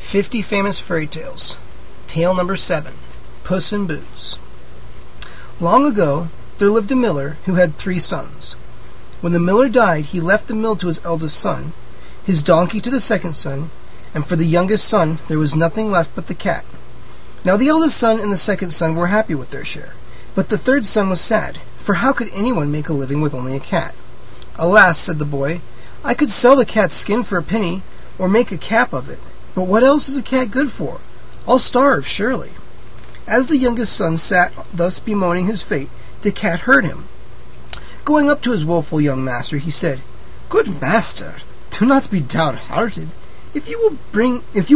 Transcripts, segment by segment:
50 Famous Fairy Tales. Tale number 7. Puss in Boots. Long ago, there lived a miller who had 3 sons. When the miller died, he left the mill to his eldest son, his donkey to the second son, and for the youngest son there was nothing left but the cat. Now the eldest son and the second son were happy with their share, but the third son was sad, for how could anyone make a living with only a cat? "Alas," said the boy, "I could sell the cat's skin for a penny, or make a cap of it. But what else is a cat good for? I'll starve, surely." As the youngest son sat thus bemoaning his fate, the cat heard him. Going up to his woeful young master, he said, "Good master, do not be downhearted. If you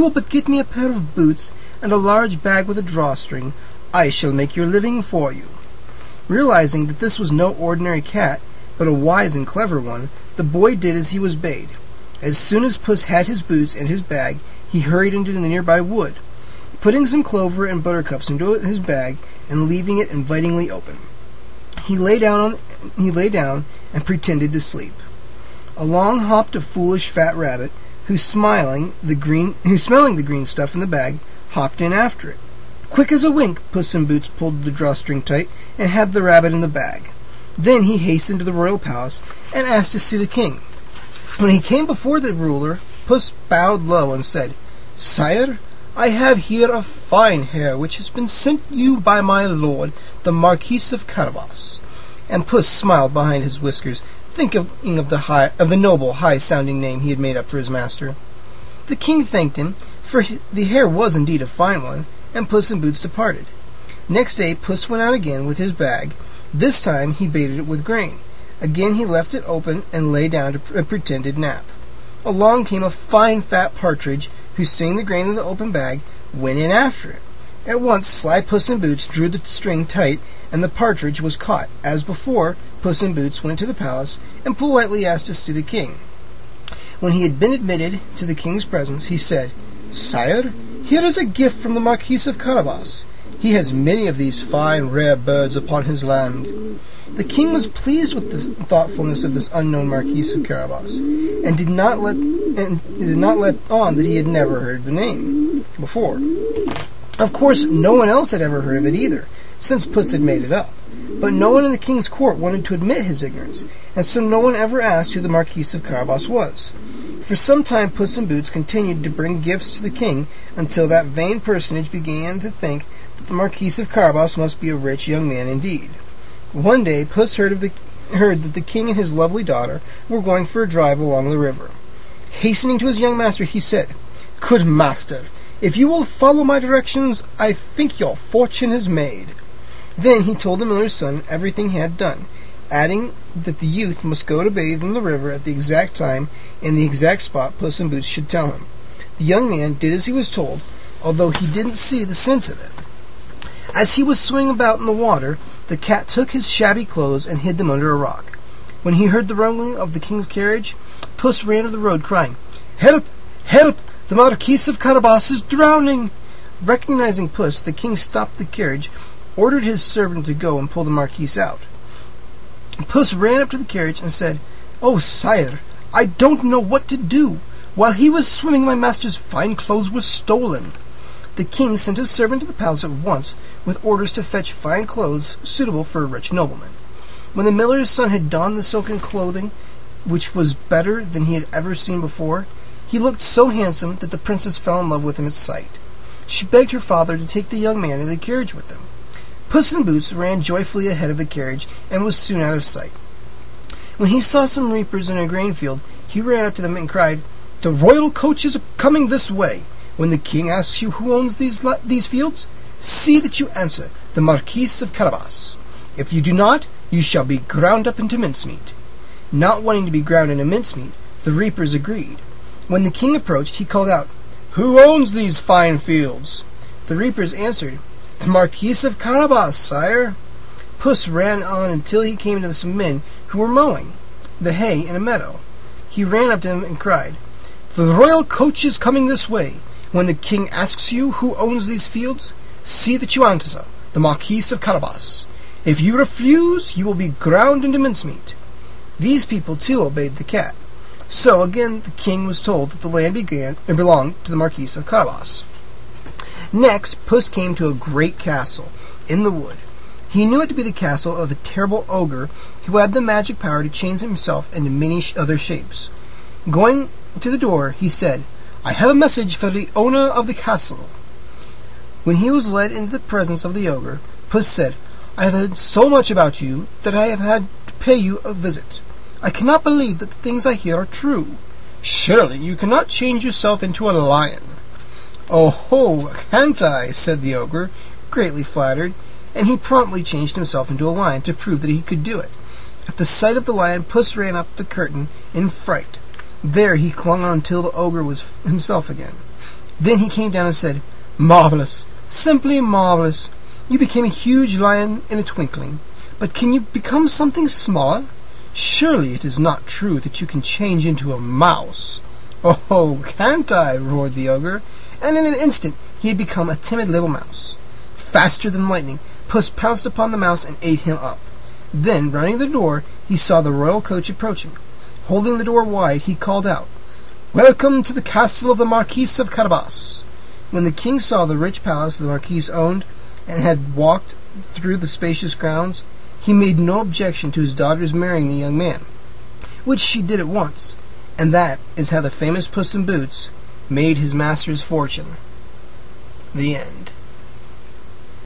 will but get me a pair of boots and a large bag with a drawstring, I shall make your living for you." Realizing that this was no ordinary cat, but a wise and clever one, the boy did as he was bade. As soon as Puss had his boots and his bag, he hurried into the nearby wood, putting some clover and buttercups into his bag and leaving it invitingly open. He lay down and pretended to sleep. Along hopped a foolish fat rabbit, who smelling the green stuff in the bag, hopped in after it. Quick as a wink, Puss in Boots pulled the drawstring tight and had the rabbit in the bag. Then he hastened to the royal palace and asked to see the king. When he came before the ruler, Puss bowed low and said, "Sire, I have here a fine hare which has been sent you by my lord, the Marquis of Carabas." And Puss smiled behind his whiskers, thinking of the noble, high-sounding name he had made up for his master. The king thanked him, for the hare was indeed a fine one, and Puss in Boots departed. Next day Puss went out again with his bag. This time he baited it with grain. Again he left it open and lay down to a pretended nap. Along came a fine fat partridge, who, seeing the grain in the open bag, went in after it. At once sly Puss in Boots drew the string tight, and the partridge was caught. As before, Puss in Boots went to the palace and politely asked to see the king. When he had been admitted to the king's presence, he said, "Sire, here is a gift from the Marquis of Carabas. He has many of these fine, rare birds upon his land." The king was pleased with the thoughtfulness of this unknown Marquis of Carabas, and did not let on that he had never heard the name before. Of course, no one else had ever heard of it either, since Puss had made it up. But no one in the king's court wanted to admit his ignorance, and so no one ever asked who the Marquis of Carabas was. For some time Puss in Boots continued to bring gifts to the king, until that vain personage began to think that the Marquis of Carabas must be a rich young man indeed. One day Puss heard that the king and his lovely daughter were going for a drive along the river. Hastening to his young master, he said, "Good master, if you will follow my directions, I think your fortune is made." Then he told the miller's son everything he had done, adding that the youth must go to bathe in the river at the exact time and the exact spot Puss in Boots should tell him. The young man did as he was told, although he didn't see the sense of it. As he was swimming about in the water, the cat took his shabby clothes and hid them under a rock. When he heard the rumbling of the king's carriage, Puss ran to the road, crying, "Help! Help! The Marquis of Carabas is drowning!" Recognizing Puss, the king stopped the carriage, ordered his servant to go and pull the Marquis out. Puss ran up to the carriage and said, "Oh, sire, I don't know what to do. While he was swimming, my master's fine clothes were stolen." The king sent his servant to the palace at once, with orders to fetch fine clothes suitable for a rich nobleman. When the miller's son had donned the silken clothing, which was better than he had ever seen before, he looked so handsome that the princess fell in love with him at sight. She begged her father to take the young man in the carriage with them. Puss in Boots ran joyfully ahead of the carriage and was soon out of sight. When he saw some reapers in a grain field, he ran up to them and cried, "The royal coach is coming this way. When the king asks you who owns these fields, see that you answer, the Marquis of Carabas. If you do not, you shall be ground up into mincemeat." Not wanting to be ground into mincemeat, the reapers agreed. When the king approached, he called out, "Who owns these fine fields?" The reapers answered, "The Marquis of Carabas, sire." Puss ran on until he came to some men who were mowing the hay in a meadow. He ran up to them and cried, "The royal coach is coming this way. When the king asks you who owns these fields, see that you answer, the Marquis of Carabas. If you refuse, you will be ground into mincemeat." These people, too, obeyed the cat. So again the king was told that the land belonged to the Marquis of Carabas. Next, Puss came to a great castle in the wood. He knew it to be the castle of a terrible ogre who had the magic power to change himself into many other shapes. Going to the door, he said, "I have a message for the owner of the castle." When he was led into the presence of the ogre, Puss said, "I have heard so much about you that I have had to pay you a visit. I cannot believe that the things I hear are true. Surely you cannot change yourself into a lion." "Oh ho, can't I?" said the ogre, greatly flattered, and he promptly changed himself into a lion to prove that he could do it. At the sight of the lion, Puss ran up the curtain in fright. There he clung on until the ogre was himself again. Then he came down and said, "Marvelous, simply marvelous. You became a huge lion in a twinkling. But can you become something smaller? Surely it is not true that you can change into a mouse." "Oh, can't I?" roared the ogre, and in an instant he had become a timid little mouse. Faster than lightning, Puss pounced upon the mouse and ate him up. Then, running to the door, he saw the royal coach approaching. Holding the door wide, he called out, "Welcome to the castle of the Marquis of Carabas." When the king saw the rich palace the Marquis owned, and had walked through the spacious grounds, he made no objection to his daughter's marrying the young man, which she did at once, and that is how the famous Puss in Boots made his master's fortune. The end.